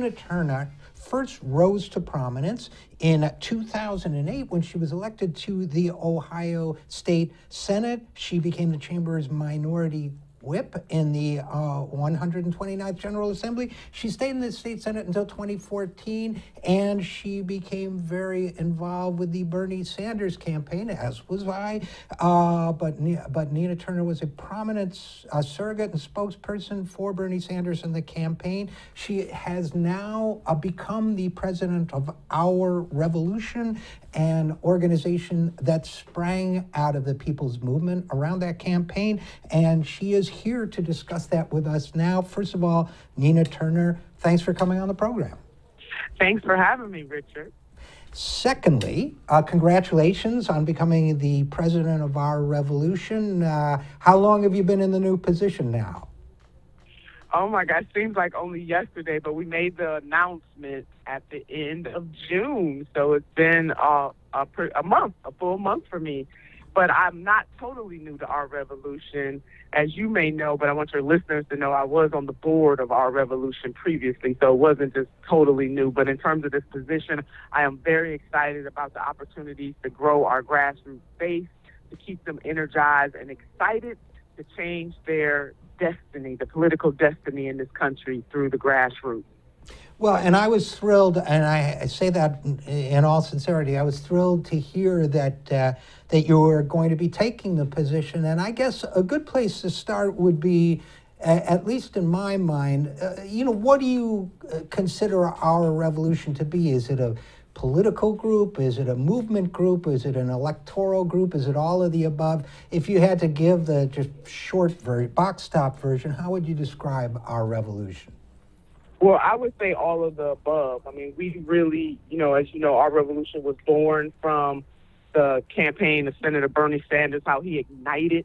Nina Turner first rose to prominence in 2008 when she was elected to the Ohio State Senate. She became the chamber's minority whip in the 129th General Assembly. She stayed in the state Senate until 2014, and she became very involved with the Bernie Sanders campaign, as was I. But Nina Turner was a prominent surrogate and spokesperson for Bernie Sanders in the campaign. She has now become the president of Our Revolution, an organization that sprang out of the People's Movement around that campaign, and she is here to discuss that with us now. First of all, Nina Turner, thanks for coming on the program. Thanks for having me, Richard. Secondly, congratulations on becoming the president of Our Revolution. How long have you been in the new position now? Oh my gosh, seems like only yesterday, but we made the announcement at the end of June, so it's been a full month for me. But I'm not totally new to Our Revolution, as you may know, but I want your listeners to know I was on the board of Our Revolution previously, so it wasn't just totally new. But in terms of this position, I am very excited about the opportunities to grow our grassroots base, to keep them energized and excited to change their destiny, the political destiny in this country through the grassroots. Well, and I was thrilled, and I say that in all sincerity, I was thrilled to hear that that you were going to be taking the position. And I guess a good place to start would be, at least in my mind, what do you consider Our Revolution to be? Is it a political group? Is it a movement group? Is it an electoral group? Is it all of the above? If you had to give the just short box top version, how would you describe Our Revolution? Well, I would say all of the above. I mean, we really, as you know, Our Revolution was born from the campaign of Senator Bernie Sanders, how he ignited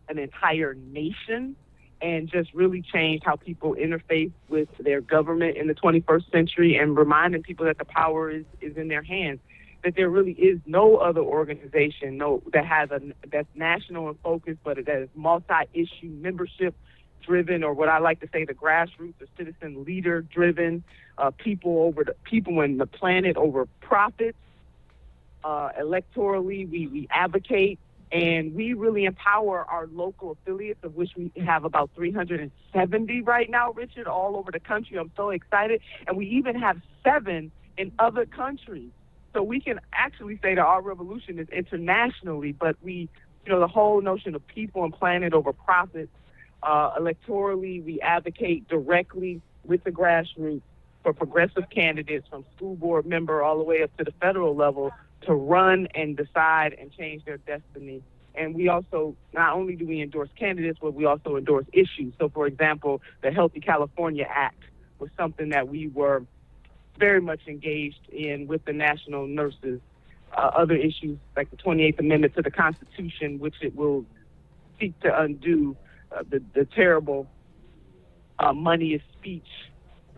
an entire nation and just really changed how people interface with their government in the 21st century, and reminding people that the power is in their hands, that there really is no other organization that's national in focus, but that is multi-issue membership driven, or what I like to say, the grassroots, the citizen leader driven, people and the planet over profits. Electorally, we advocate, and we really empower our local affiliates, of which we have about 370 right now, Richard, all over the country. I'm so excited. And we even have 7 in other countries. So we can actually say that Our Revolution is internationally, but the whole notion of people and planet over profits. Electorally, we advocate directly with the grassroots for progressive candidates from school board member all the way up to the federal level to run and decide and change their destiny. And we also, not only do we endorse candidates, but we also endorse issues. So, for example, the Healthy California Act was something that we were very much engaged in with the national nurses. Other issues like the 28th Amendment to the Constitution, which it will seek to undo the terrible money is speech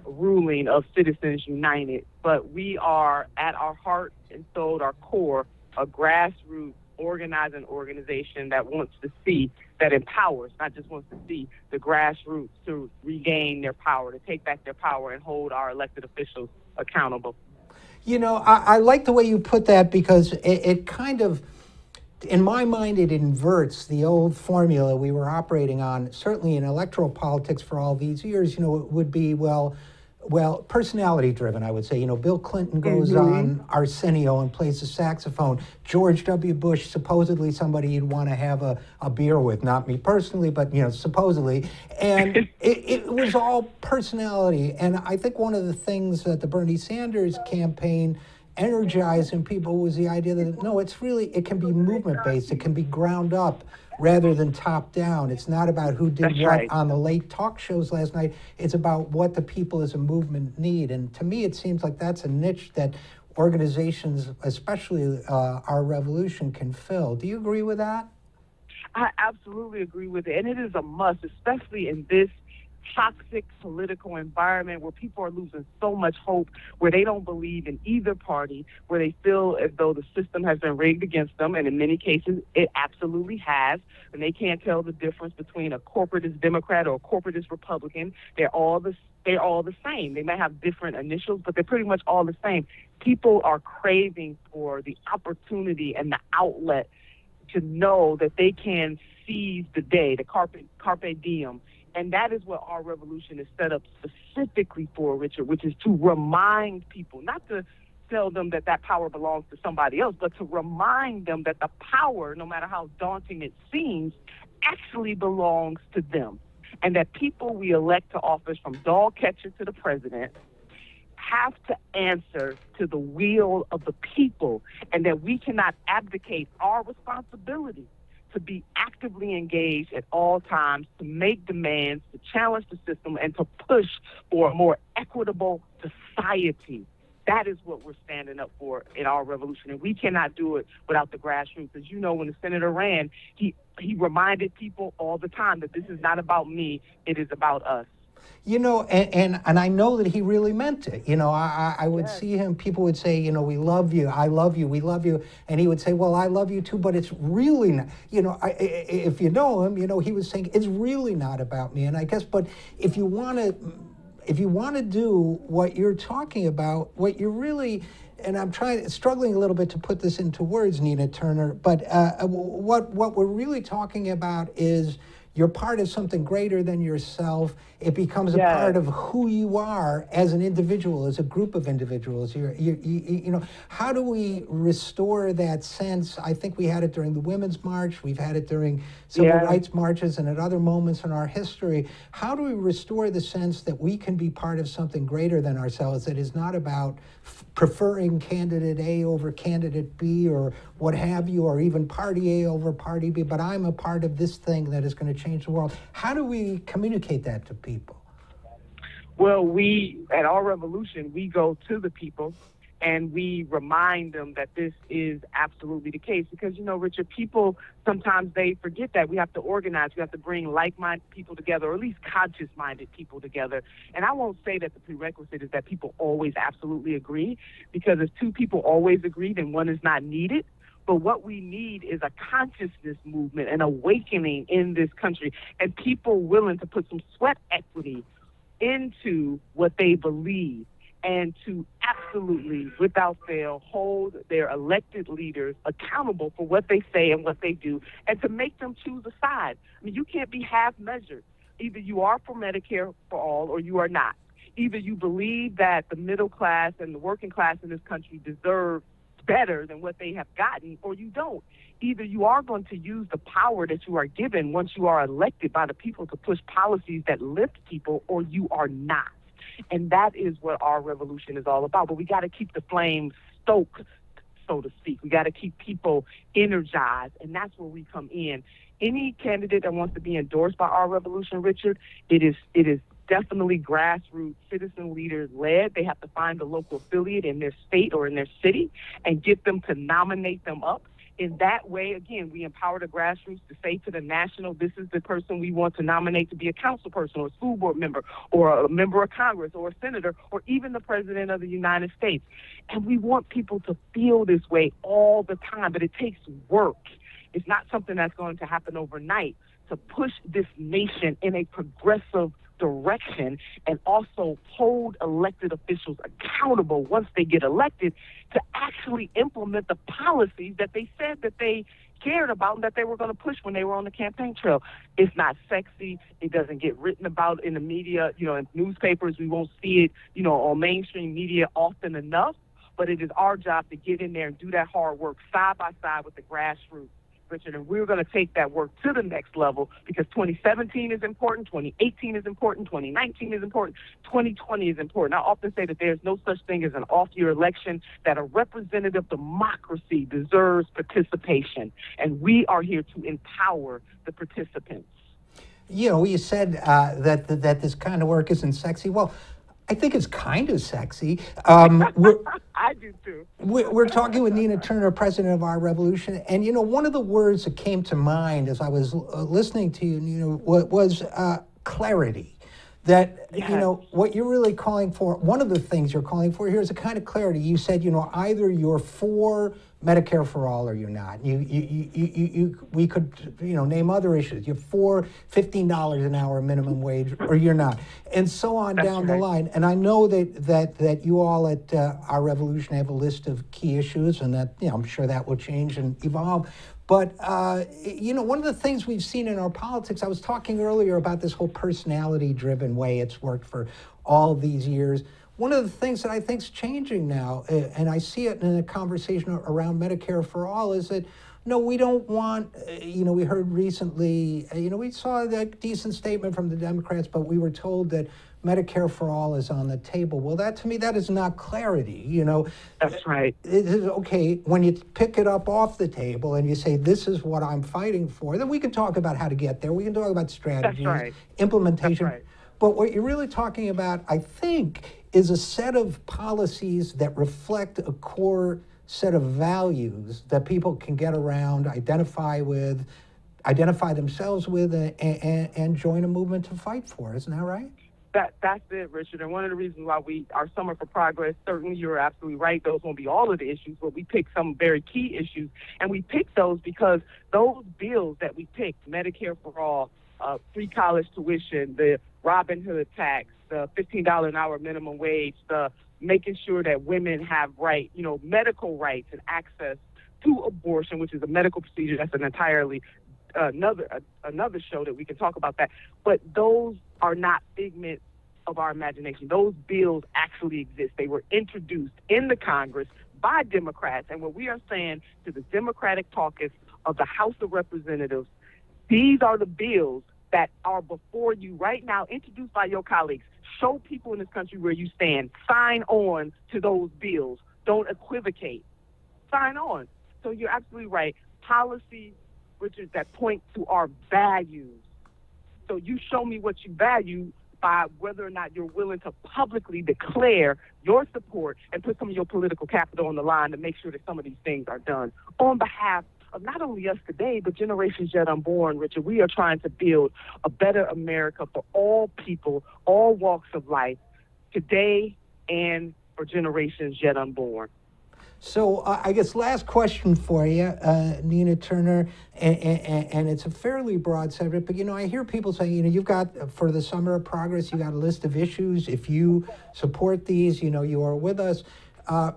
ruling of Citizens United. But we are, at our heart and soul, our core, a grassroots organizing organization that wants to see, that empowers, not just wants to see, the grassroots to regain their power, to take back their power and hold our elected officials accountable. I like the way you put that, because it kind of, in my mind, it inverts the old formula we were operating on, certainly in electoral politics for all these years. It would be, well, personality-driven, I would say. Bill Clinton goes on Arsenio and plays the saxophone. George W. Bush, supposedly somebody you'd want to have a beer with. Not me personally, but, supposedly. And it was all personality. And I think one of the things that the Bernie Sanders campaign energized in people was the idea that, no, it can be movement-based. It can be ground up rather than top down. It's not about who did That's what right. on the late talk shows last night. It's about what the people as a movement need. And to me, it seems like that's a niche that organizations, especially Our Revolution, can fill. Do you agree with that? I absolutely agree with it. And it is a must, especially in this toxic political environment where people are losing so much hope, where they don't believe in either party, where they feel as though the system has been rigged against them, and in many cases it absolutely has, and they can't tell the difference between a corporatist Democrat or a corporatist Republican. They're all the same. They may have different initials, but they're pretty much all the same. People are craving for the opportunity and the outlet to know that they can seize the day, the carpe diem. And that is what our revolution is set up specifically for, Richard, which is to remind people, not to tell them that that power belongs to somebody else, but to remind them that the power, no matter how daunting it seems, actually belongs to them. And that people we elect to office, from dog catcher to the president, have to answer to the will of the people, and that we cannot abdicate our responsibility to be actively engaged at all times, to make demands, to challenge the system, and to push for a more equitable society. That is what we're standing up for in our revolution, and we cannot do it without the grassroots. As you know, when the senator ran, he reminded people all the time that this is not about me, it is about us. You know, and I know that he really meant it. You know, I would Yes. see him, people would say, you know, we love you, I love you, we love you. And he would say, well, I love you too, but it's really not, you know, if you know him, you know, he was saying, it's really not about me. And I guess, but if you want to do what you're talking about, what you're really, and I'm struggling a little bit to put this into words, Nina Turner, but what we're really talking about is you're part of something greater than yourself. It becomes a part of who you are as an individual, as a group of individuals. You know, how do we restore that sense? I think we had it during the Women's March. We've had it during civil rights marches and at other moments in our history. How do we restore the sense that we can be part of something greater than ourselves, that is not about preferring candidate A over candidate B or what have you, or even party A over party B, but I'm a part of this thing that is going to change the world? How do we communicate that to people? Well, we, at our revolution, we go to the people and we remind them that this is absolutely the case. Because, you know, Richard, people, sometimes they forget that we have to organize. We have to bring like-minded people together, or at least conscious-minded people together. And I won't say that the prerequisite is that people always absolutely agree, because if two people always agree, then one is not needed. But what we need is a consciousness movement, an awakening in this country, and people willing to put some sweat equity into what they believe, and to absolutely, without fail, hold their elected leaders accountable for what they say and what they do, and to make them choose a side. I mean, you can't be half-measured. Either you are for Medicare for all or you are not. Either you believe that the middle class and the working class in this country deserve better than what they have gotten, or you don't. Either you are going to use the power that you are given once you are elected by the people to push policies that lift people, or you are not. And that is what our revolution is all about. But we got to keep the flame stoked, so to speak. We got to keep people energized, and that's where we come in. Any candidate that wants to be endorsed by our revolution, Richard, it is definitely grassroots, citizen leaders led. They have to find a local affiliate in their state or in their city and get them to nominate them up. In that way, again, we empower the grassroots to say to the national, this is the person we want to nominate to be a council person or a school board member or a member of Congress or a senator or even the president of the United States. And we want people to feel this way all the time, but it takes work. It's not something that's going to happen overnight. To push this nation in a progressive direction and also hold elected officials accountable once they get elected to actually implement the policies that they said that they cared about and that they were going to push when they were on the campaign trail. It's not sexy. It doesn't get written about in the media, you know, in newspapers. We won't see it, you know, on mainstream media often enough, but it is our job to get in there and do that hard work side by side with the grassroots, Richard, and we're going to take that work to the next level, because 2017 is important, 2018 is important, 2019 is important, 2020 is important. I often say that there's no such thing as an off-year election, that a representative democracy deserves participation, and we are here to empower the participants. You know, you said that this kind of work isn't sexy. Well, I think it's kind of sexy. I do too. We're talking with Nina Turner, president of Our Revolution, and you know, one of the words that came to mind as I was listening to you, was clarity. that, Yes. you know, what you're really calling for, one of the things you're calling for here is a kind of clarity. You said, you know, either you're for Medicare for all or you're not. We could, you know, name other issues. You're for $15 an hour minimum wage or you're not, and so on down the line. And I know that you all at Our Revolution have a list of key issues, and that, you know, I'm sure that will change and evolve. But, you know, one of the things we've seen in our politics, I was talking earlier about this whole personality-driven way it's worked for all these years. One of the things that I think is changing now, and I see it in a conversation around Medicare for all, is that, no, we don't want, you know, we heard recently, you know, we saw a decent statement from the Democrats, but we were told that Medicare for all is on the table. Well, that, to me, that is not clarity, you know. That's right. It is okay when you pick it up off the table and you say, this is what I'm fighting for, then we can talk about how to get there. We can talk about strategies, implementation. That's right. But what you're really talking about, I think, is a set of policies that reflect a core set of values that people can get around, identify themselves with, and join a movement to fight for. Isn't that right? That's it, Richard. And one of the reasons why our Summer for Progress, certainly you're absolutely right, those won't be all of the issues, but we picked some very key issues. And we picked those because those bills that we picked, Medicare for all, free college tuition, the Robin Hood tax, the $15 an hour minimum wage, the making sure that women have medical rights and access to abortion, which is a medical procedure. That's an entirely another show that we can talk about that. But those are not figments of our imagination. Those bills actually exist. They were introduced in the Congress by Democrats. And what we are saying to the Democratic caucus of the House of Representatives, these are the bills that are before you right now, introduced by your colleagues. Show people in this country where you stand. Sign on to those bills. Don't equivocate. Sign on. So you're absolutely right. Policy, Richard, that point to our values. So you show me what you value by whether or not you're willing to publicly declare your support and put some of your political capital on the line to make sure that some of these things are done on behalf of not only us today, but generations yet unborn, Richard. We are trying to build a better America for all people, all walks of life, today and for generations yet unborn. So I guess last question for you, Nina Turner, and it's a fairly broad subject, but, you know, I hear people say, you know, you've got, for the Summer of Progress, you got a list of issues. If you support these, you know, you are with us. I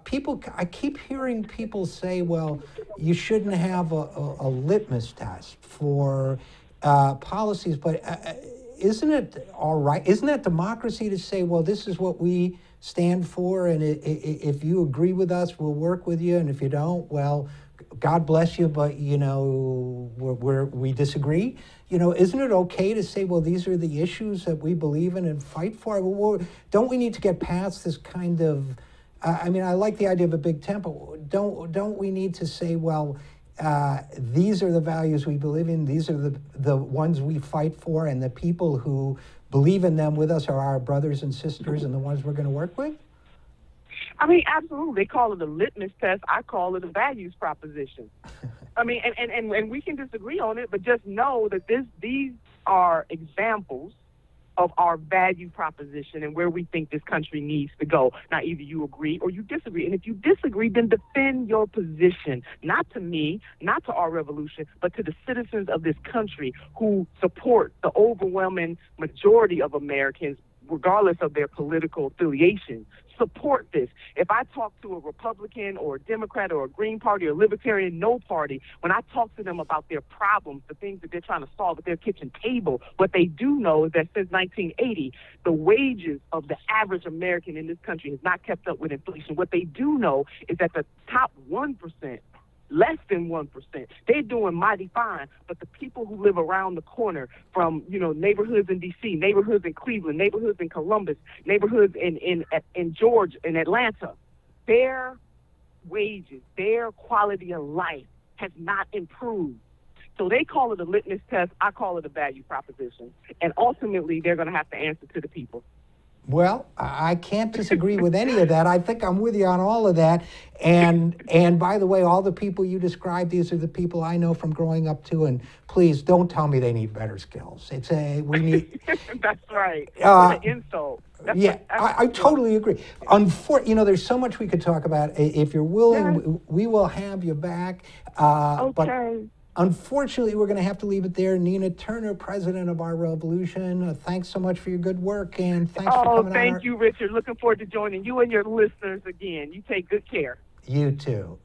keep hearing people say, well, you shouldn't have a litmus test for policies, but isn't it all right? Isn't that democracy to say, well, this is what we stand for, and if you agree with us, we'll work with you, and if you don't, well, God bless you, but, you know, we disagree? You know, isn't it okay to say, well, these are the issues that we believe in and fight for? Well, don't we need to get past this kind of, I mean, I like the idea of a big tempo. Don't we need to say, well, these are the values we believe in, these are the ones we fight for, and the people who believe in them with us are our brothers and sisters and the ones we're going to work with? I mean, absolutely. They call it a litmus test. I call it a values proposition. I mean, and we can disagree on it, but just know that these are examples of our value proposition and where we think this country needs to go. Now, either you agree or you disagree. And if you disagree, then defend your position, not to me, not to Our Revolution, but to the citizens of this country who support the overwhelming majority of Americans, regardless of their political affiliation. Support this. If I talk to a Republican or a Democrat or a Green Party or a Libertarian, no party, when I talk to them about their problems, the things that they're trying to solve at their kitchen table, what they do know is that since 1980, the wages of the average American in this country has not kept up with inflation. What they do know is that the top 1%, less than 1%, they're doing mighty fine. But the people who live around the corner from, you know, neighborhoods in D.C., neighborhoods in Cleveland, neighborhoods in Columbus, neighborhoods in Georgia, in Atlanta, their wages, their quality of life has not improved. So they call it a litmus test. I call it a value proposition. And ultimately, they're going to have to answer to the people. Well, I can't disagree with any of that. I think I'm with you on all of that. And by the way, all the people you described, these are the people I know from growing up too. And please don't tell me they need better skills. We need. That's right. What an insult. Yeah, I totally agree. There's so much we could talk about. If you're willing, Yes. we will have you back. Okay. But unfortunately, we're going to have to leave it there. Nina Turner, president of Our Revolution, thanks so much for your good work, and thanks for coming on. Thank you, Richard. Looking forward to joining you and your listeners again. You take good care. You too.